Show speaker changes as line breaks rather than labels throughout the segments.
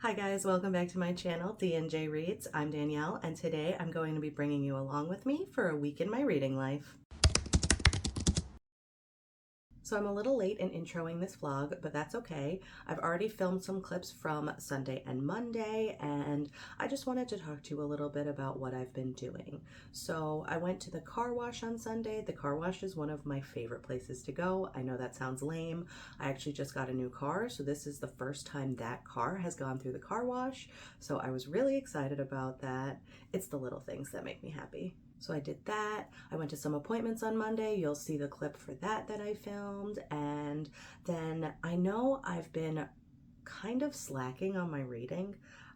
Hi guys, welcome back to my channel, D&J Reads. I'm Danielle, and today I'm going to be bringing you along with me for a week in my reading life. So I'm a little late in introing this vlog, but that's okay. I've already filmed some clips from Sunday and Monday, and I just wanted to talk to you a little bit about what I've been doing. So I went to the car wash on Sunday. The car wash is one of my favorite places to go. I know that sounds lame. I actually just got a new car, so this is the first time that car has gone through the car wash. So I was really excited about that. It's the little things that make me happy. So I did that. I went to some appointments on Monday. You'll see the clip for that I filmed. And then I know I've been kind of slacking on my reading.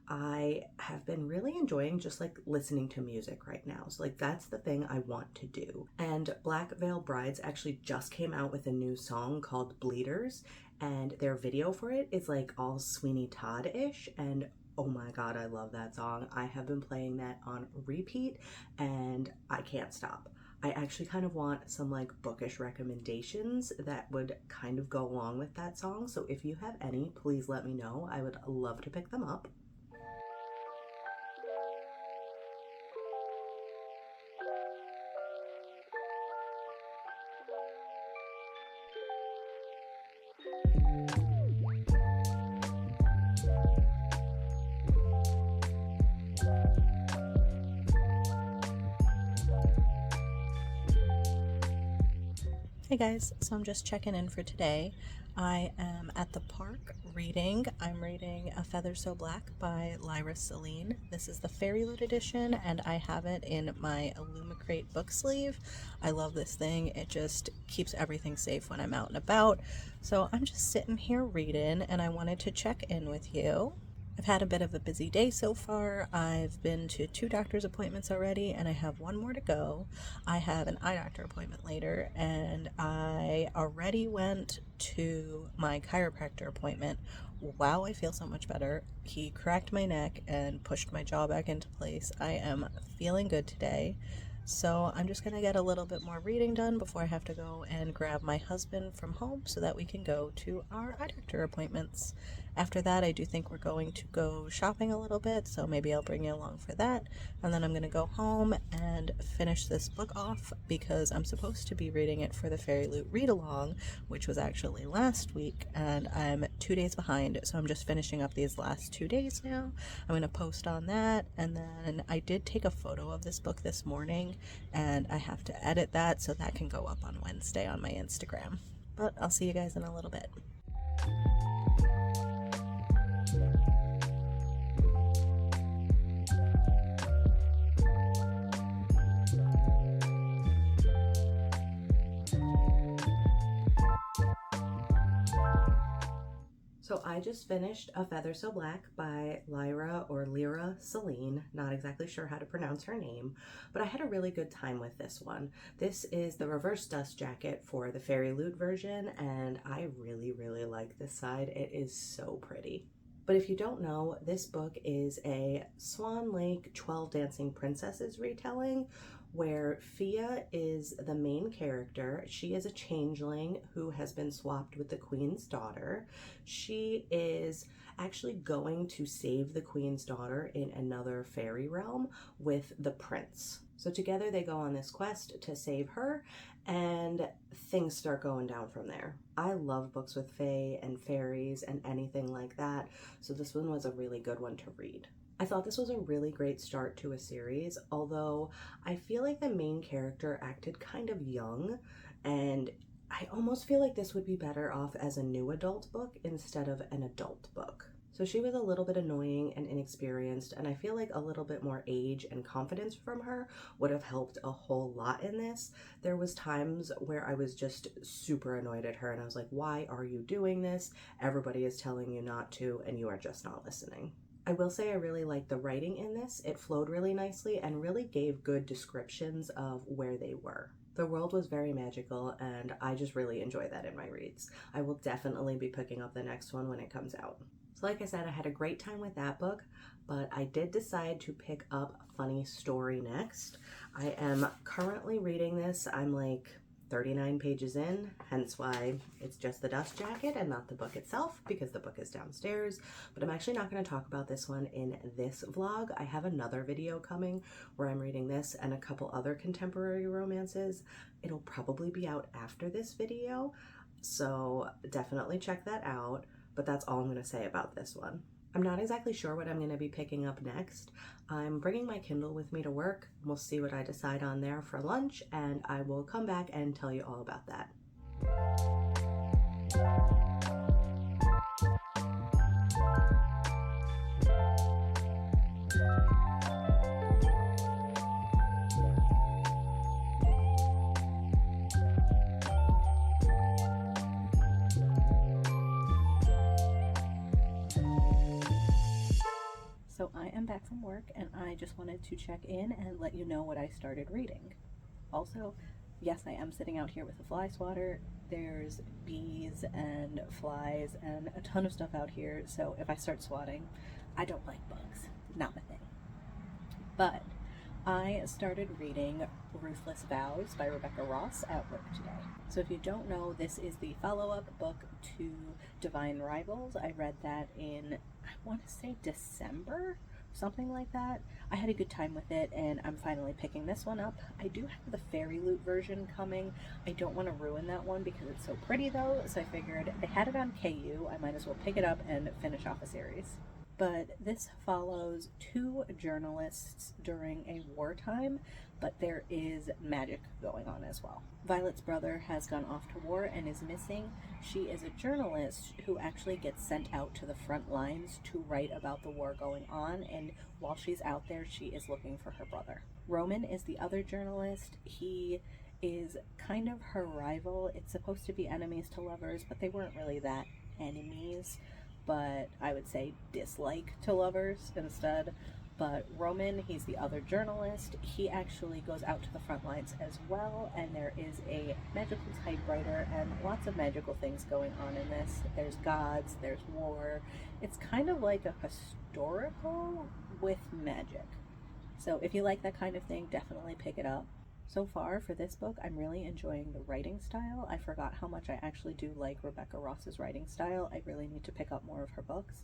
I have been really enjoying just like listening to music right now. So like that's the thing I want to do. And Black Veil Brides actually just came out with a new song called Bleeders, and their video for it is like all Sweeney Todd-ish, and oh my god, I love that song. I have been playing that on repeat and I can't stop. I actually kind of want some like bookish recommendations that would kind of go along with that song. So if you have any, please let me know. I would love to pick them up. Hey guys, so I'm just checking in for today. I am at the park reading. I'm reading A Feather So Black by Lyra Selene. This is the Fairy Loot edition, and I have it in my Illumicrate book sleeve. I love this thing. It just keeps everything safe when I'm out and about. So I'm just sitting here reading, and I wanted to check in with you. I've had a bit of a busy day so far. I've been to 2 doctor's appointments already, and I have 1 more to go. I have an eye doctor appointment later, and I already went to my chiropractor appointment. Wow, I feel so much better. He cracked my neck and pushed my jaw back into place. I am feeling good today. So I'm just going to get a little bit more reading done before I have to go and grab my husband from home so that we can go to our eye doctor appointments. After that, I do think we're going to go shopping a little bit, so maybe I'll bring you along for that. And then I'm going to go home and finish this book off because I'm supposed to be reading it for the Fairy Loot read-along, which was actually last week, and I'm 2 days behind, so I'm just finishing up these last 2 days now. I'm going to post on that, and then I did take a photo of this book this morning, and I have to edit that so that can go up on Wednesday on my Instagram. But I'll see you guys in a little bit. So I just finished A Feather So Black by Lyra or Lyra Selene. Not exactly sure how to pronounce her name, but I had a really good time with this one. This is the reverse dust jacket for the Fairy Loot version, and I really, really like this side. It is so pretty. But if you don't know, this book is a Swan Lake 12 Dancing Princesses retelling where Fia is the main character. She is a changeling who has been swapped with the queen's daughter. She is actually going to save the queen's daughter in another fairy realm with the prince. So together they go on this quest to save her, and things start going down from there. I love books with fae and fairies and anything like that, so this one was a really good one to read. I thought this was a really great start to a series, although I feel like the main character acted kind of young, and I almost feel like this would be better off as a new adult book instead of an adult book. So she was a little bit annoying and inexperienced, and I feel like a little bit more age and confidence from her would have helped a whole lot in this. There was times where I was just super annoyed at her, and I was like, why are you doing this? Everybody is telling you not to, and you are just not listening. I will say I really liked the writing in this. It flowed really nicely and really gave good descriptions of where they were. The world was very magical, and I just really enjoy that in my reads. I will definitely be picking up the next one when it comes out. So like I said, I had a great time with that book, but I did decide to pick up Funny Story next. I am currently reading this. I'm like 39 pages in, hence why it's just the dust jacket and not the book itself, because the book is downstairs. But I'm actually not going to talk about this one in this vlog. I have another video coming where I'm reading this and a couple other contemporary romances. It'll probably be out after this video, so definitely check that out. But that's all I'm going to say about this one. I'm not exactly sure what I'm going to be picking up next. I'm bringing my Kindle with me to work. We'll see what I decide on there for lunch, and I will come back and tell you all about that.
So I am back from work and I just wanted to check in and let you know what I started reading. Also, yes, I am sitting out here with a fly swatter. There's bees and flies and a ton of stuff out here, so if I start swatting, I don't like bugs. Not my thing. But I started reading Ruthless, Vows by Rebecca Ross at work today. So if you don't know, this is the follow-up book to Divine Rivals. I read that in, I want to say December, something like that. I had a good time with it, and I'm finally picking this one up. I do have the Fairy Loot version coming. I don't want to ruin that one because it's so pretty though, so I figured they had it on KU. I might as well pick it up and finish off a series. But this follows two journalists during a wartime, but there is magic going on as well. Violet's brother has gone off to war and is missing. She is a journalist who actually gets sent out to the front lines to write about the war going on, and while she's out there, she is looking for her brother. Roman is the other journalist. He is kind of her rival. It's supposed to be enemies to lovers, but they weren't really that enemies, but I would say dislike to lovers instead. But Roman, he's the other journalist. He actually goes out to the front lines as well, and there is a magical typewriter and lots of magical things going on in this. There's gods, there's war. It's kind of like a historical with magic. So if you like that kind of thing, definitely pick it up. So far for this book, I'm really enjoying the writing style. I forgot how much I actually do like Rebecca Ross's writing style. I really need to pick up more of her books,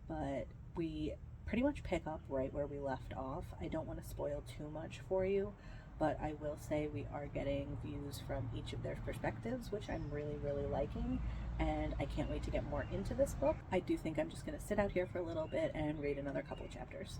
but we pretty much pick up right where we left off. I don't want to spoil too much for you, but I will say we are getting views from each of their perspectives, which I'm really, really liking, and I can't wait to get more into this book. I do think I'm just going to sit out here for a little bit and read another couple chapters.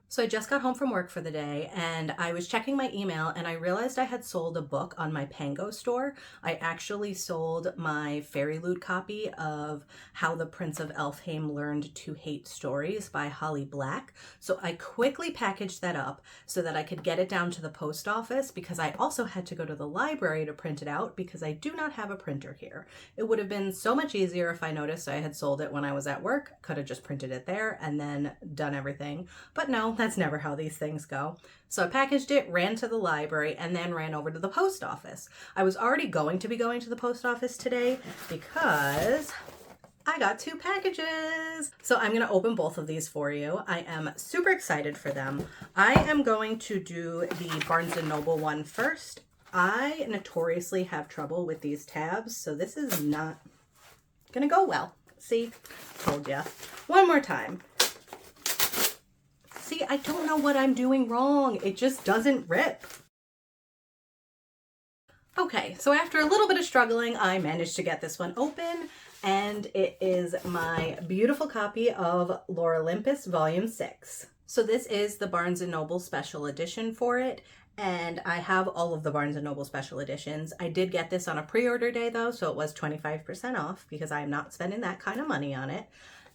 So I just got home from work for the day, and I was checking my email, and I realized I had sold a book on my Pango store. I actually sold my Fairy Loot copy of How the Prince of Elfhame Learned to Hate Stories by Holly Black. So I quickly packaged that up so that I could get it down to the post office, because I also had to go to the library to print it out because I do not have a printer here. It would have been so much easier if I noticed I had sold it when I was at work. Could have just printed it there and then done everything. But no, that's never how these things go. So I packaged it, ran to the library, and then ran over to the post office. I was already going to be going to the post office today because I got two packages. So I'm going to open both of these for you. I am super excited for them. I am going to do the Barnes & Noble one first. I notoriously have trouble with these tabs, so this is not going to go well. See, told ya. One more time. See, I don't know what I'm doing wrong. It just doesn't rip. Okay, so after a little bit of struggling, I managed to get this one open, and it is my beautiful copy of Lore Olympus Volume 6. So this is the Barnes & Noble special edition for it, and I have all of the Barnes & Noble special editions. I did get this on a pre-order day though, so it was 25% off because I'm not spending that kind of money on it.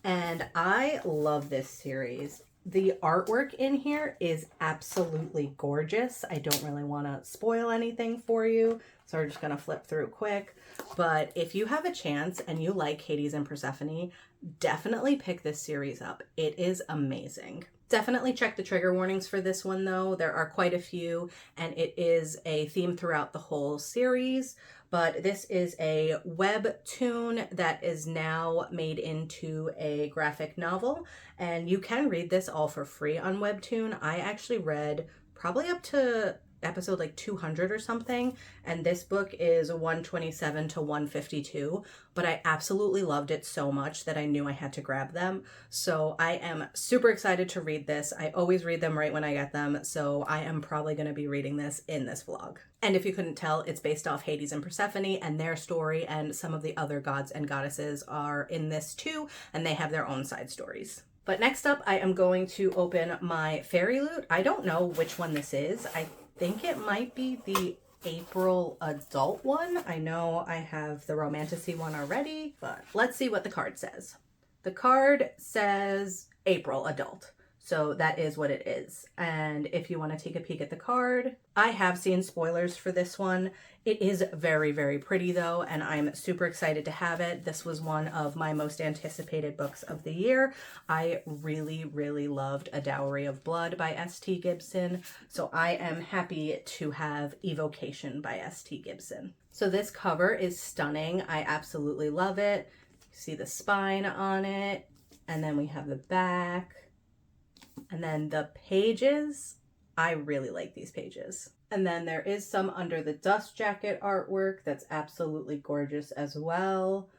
And I love this series. The artwork in here is absolutely gorgeous. I don't really want to spoil anything for you, so we're just going to flip through quick. But if you have a chance and you like Hades and Persephone, definitely pick this series up. It is amazing. Definitely check the trigger warnings for this one though. There are quite a few, and it is a theme throughout the whole series. But this is a webtoon that is now made into a graphic novel, and you can read this all for free on Webtoon. I actually read probably up to episode like 200 or something, and this book is 127 to 152, but I absolutely loved it so much that I knew I had to grab them. So I am super excited to read this. I always read them right when I get them, so I am probably going to be reading this in this vlog. And if you couldn't tell, it's based off Hades and Persephone and their story, and some of the other gods and goddesses are in this too, and they have their own side stories. But next up, I am going to open my fairy loot. I don't know which one this is. I think it might be the April adult one. I know I have the romantasy one already, but let's see what the card says. The card says April adult. So that is what it is. And if you want to take a peek at the card, I have seen spoilers for this one. It is very, very pretty though, and I'm super excited to have it. This was one of my most anticipated books of the year. I really, really loved A Dowry of Blood by S.T. Gibson. So I am happy to have Evocation by S.T. Gibson. So this cover is stunning. I absolutely love it. You see the spine on it, and then we have the back. And then the pages, I really like these pages. And then there is some under the dust jacket artwork that's absolutely gorgeous as well.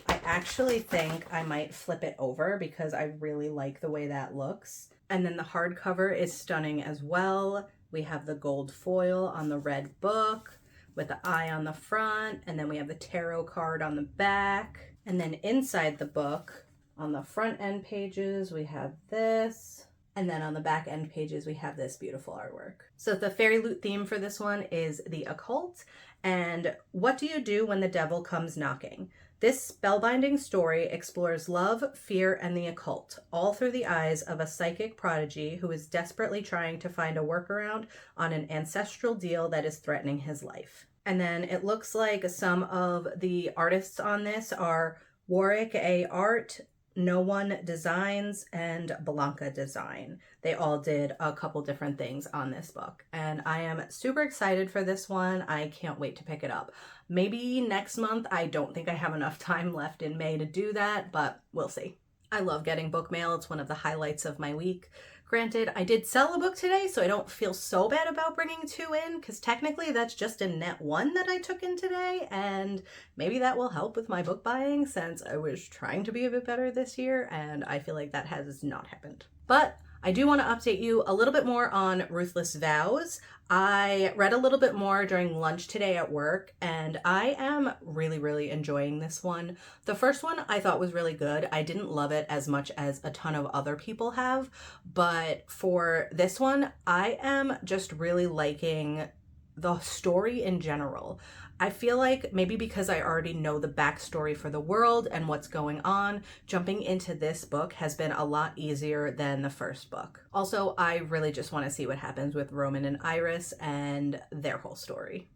I actually think I might flip it over because I really like the way that looks. And then the hardcover is stunning as well. We have the gold foil on the red book with the eye on the front. And then we have the tarot card on the back. And then inside the book, on the front end pages, we have this. And then on the back end pages, we have this beautiful artwork. So the fairy loot theme for this one is the occult. And what do you do when the devil comes knocking? This spellbinding story explores love, fear, and the occult, all through the eyes of a psychic prodigy who is desperately trying to find a workaround on an ancestral deal that is threatening his life. And then it looks like some of the artists on this are Warwick A. Art, No One Designs, and Blanca Design. They all did a couple different things on this book, and I am super excited for this one. I can't wait to pick it up. Maybe next month. I don't think I have enough time left in May to do that, but we'll see. I love getting book mail. It's one of the highlights of my week. Granted, I did sell a book today, so I don't feel so bad about bringing 2 in, because technically that's just a net 1 that I took in today, and maybe that will help with my book buying since I was trying to be a bit better this year, and I feel like that has not happened. But I do want to update you a little bit more on Ruthless Vows. I read a little bit more during lunch today at work, and I am really, really enjoying this one. The first one I thought was really good. I didn't love it as much as a ton of other people have, but for this one, I am just really liking the story in general. I feel like maybe because I already know the backstory for the world and what's going on, jumping into this book has been a lot easier than the first book. Also, I really just want to see what happens with Roman and Iris and their whole story.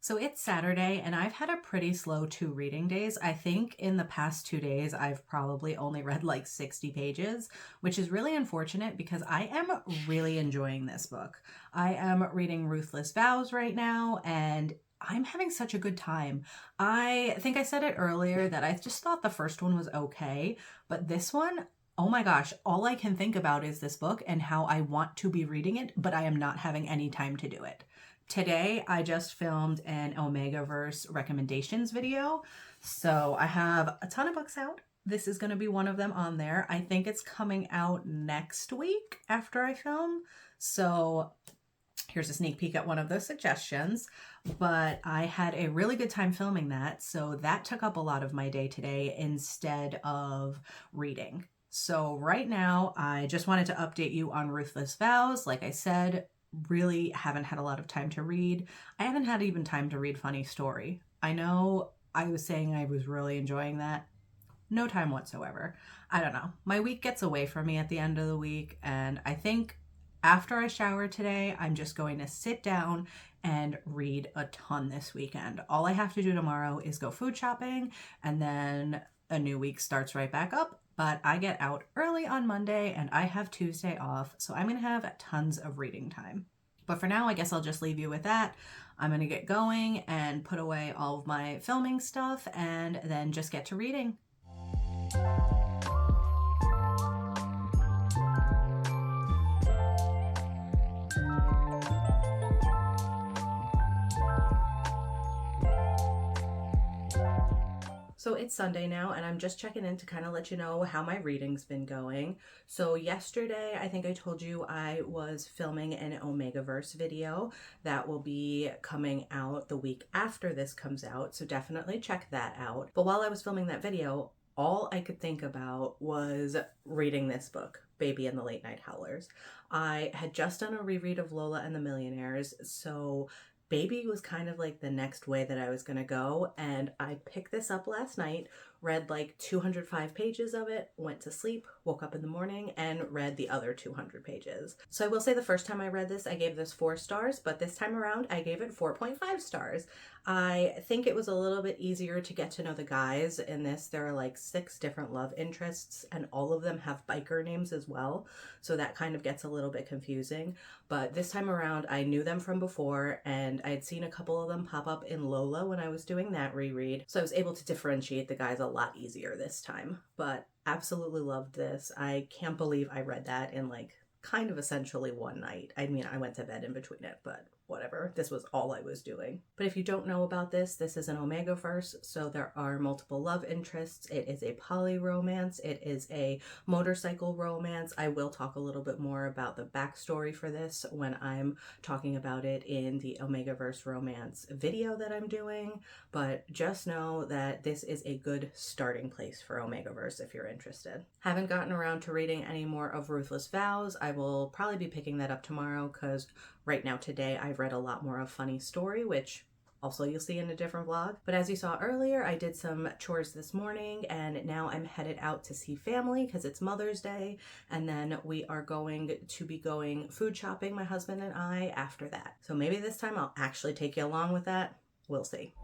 So it's Saturday, and I've had a pretty slow 2 reading days. I think in the past 2 days, I've probably only read like 60 pages, which is really unfortunate because I am really enjoying this book. I am reading Ruthless Vows right now, and I'm having such a good time. I think I said it earlier that I just thought the first one was okay, but this one, oh my gosh, all I can think about is this book and how I want to be reading it, but I am not having any time to do it. Today, I just filmed an Omegaverse recommendations video, so I have a ton of books out. This is going to be one of them on there. I think it's coming out next week after I film, so here's a sneak peek at one of those suggestions, but I had a really good time filming that, so that took up a lot of my day today instead of reading. So right now, I just wanted to update you on Ruthless Vows. Like I said, really haven't had a lot of time to read. I haven't had even time to read Funny Story. I know I was saying I was really enjoying that. No time whatsoever. I don't know. My week gets away from me at the end of the week, and I think
after I shower today, I'm just going to sit down and read a ton this weekend. All I have to do tomorrow is go food shopping, and then a new week starts right back up. But I get out early on Monday and I have Tuesday off, so I'm going to have tons of reading time. But for now, I guess I'll just leave you with that. I'm going to get going and put away all of my filming stuff and then just get to reading.
So it's Sunday now, and I'm just checking in to kind of let you know how my reading's been going. So yesterday, I think I told you I was filming an Omegaverse video that will be coming out the week after this comes out, so definitely check that out. But while I was filming that video, all I could think about was reading this book, Baby and the Late Night Howlers. I had just done a reread of Lola and the Millionaires, so Baby was kind of like the next way that I was going to go, and I picked this up last night, read like 205 pages of it, went to sleep, woke up in the morning, and read the other 200 pages. So I will say the first time I read this, I gave this 4 stars, but this time around, I gave it 4.5 stars. I think it was a little bit easier to get to know the guys in this. There are like 6 different love interests, and all of them have biker names as well, so that kind of gets a little bit confusing. But this time around, I knew them from before, and I had seen a couple of them pop up in Lola when I was doing that reread, so I was able to differentiate the guys a lot easier this time. But absolutely loved this. I can't believe I read that in like kind of essentially one night. I mean, I went to bed in between it, but whatever. This was all I was doing. But if you don't know about this is an Omegaverse, so there are multiple love interests. It is a poly romance. It is a motorcycle romance. I will talk a little bit more about the backstory for this when I'm talking about it in the Omegaverse romance video that I'm doing, but just know that this is a good starting place for Omegaverse if you're interested. Haven't gotten around to reading any more of Ruthless Vows. I will probably be picking that up tomorrow because right now today I've read a lot more of Funny Story, which also you'll see in a different vlog. But as you saw earlier, I did some chores this morning, and now I'm headed out to see family because it's Mother's Day, and then we are going to be going food shopping, my husband and I, after that. So maybe this time I'll actually take you along with that. We'll see.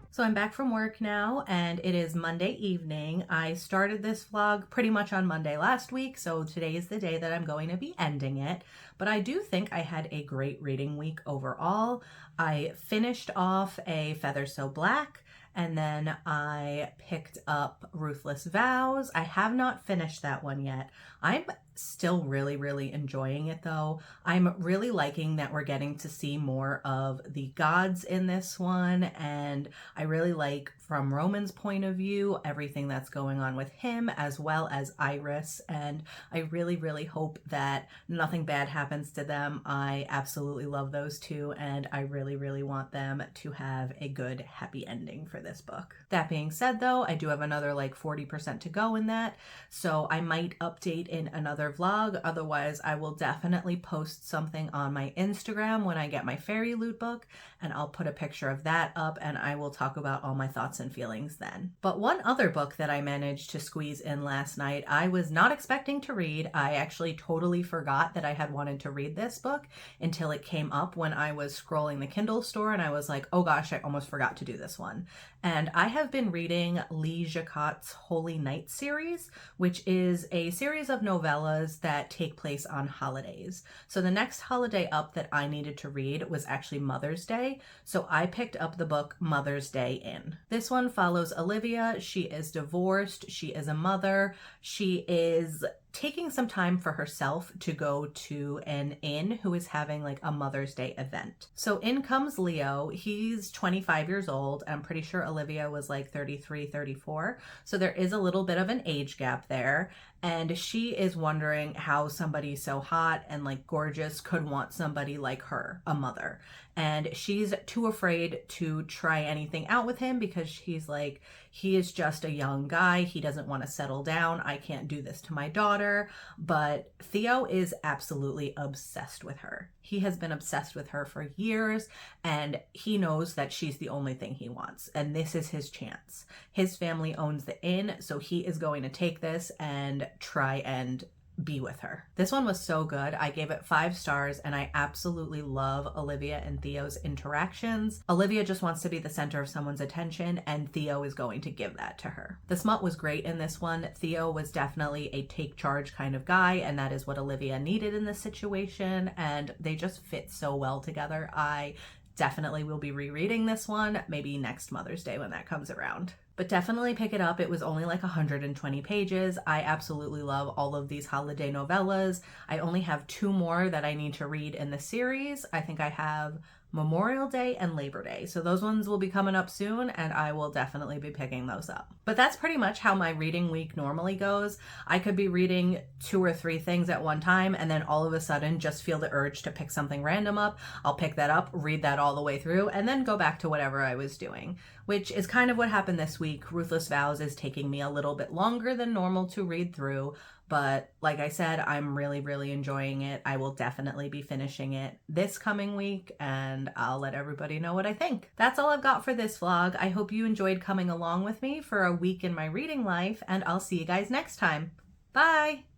So I'm back from work now, and it is Monday evening. I started this vlog pretty much on Monday last week, so today is the day that I'm going to be ending it. But I do think I had a great reading week overall. I finished off A Feather So Black, and then I picked up Ruthless Vows. I have not finished that one yet. I'm still really enjoying it though. I'm really liking that we're getting to see more of the gods in this one, and I really like, from Roman's point of view, everything that's going on with him as well as Iris, and I really hope that nothing bad happens to them. I absolutely love those two, and I really want them to have a good happy ending for this book. That being said though, I do have another like 40% to go in that, so I might update in another vlog. Otherwise, I will definitely post something on my Instagram when I get my fairy loot book, and I'll put a picture of that up, and I will talk about all my thoughts and feelings then. But one other book that I managed to squeeze in last night, I was not expecting to read. I actually totally forgot that I had wanted to read this book until it came up when I was scrolling the Kindle store, and I was like, oh gosh, I almost forgot to do this one. And I have been reading Jacquot's Holy Night series, which is a series of novellas that take place on holidays. So the next holiday up that I needed to read was actually Mother's Day, so I picked up the book Mother's Day In. This one follows Olivia. She is divorced, she is a mother, she is taking some time for herself to go to an inn who is having like a Mother's Day event. So in comes Leo. He's 25 years old. I'm pretty sure Olivia was like 33, 34. So there is a little bit of an age gap there. And she is wondering how somebody so hot and like gorgeous could want somebody like her, a mother.
and she's too afraid to try anything out with him because she's like, he is just a young guy. He doesn't want to settle down. I can't do this to my daughter. But Theo is absolutely obsessed with her. He has been obsessed with her for years, and he knows that she's the only thing he wants. And this is his chance. His family owns the inn, so he is going to take this and try and be with her. This one was so good. I gave it 5 stars, and I absolutely love Olivia and Theo's interactions. Olivia just wants to be the center of someone's attention, and Theo is going to give that to her. The smut was great in this one. Theo was definitely a take charge kind of guy, and that is what Olivia needed in this situation, and they just fit so well together. I definitely will be rereading this one, maybe next Mother's Day when that comes around. But definitely pick it up. It was only like 120 pages. I absolutely love all of these holiday novellas. I only have 2 more that I need to read in the series. I think I have Memorial Day and Labor Day. So those ones will be coming up soon, and I will definitely be picking those up. But that's pretty much how my reading week normally goes. I could be reading 2 or 3 things at one time, and then all of a sudden just feel the urge to pick something random up. I'll pick that up, read that all the way through, and then go back to whatever I was doing, which is kind of what happened this week. Ruthless Vows is taking me a little bit longer than normal to read through, but like I said, I'm really, really enjoying it. I will definitely be finishing it this coming week, and I'll let everybody know what I think. That's all I've got for this vlog. I hope you enjoyed coming along with me for a week in my reading life, and I'll see you guys next time. Bye!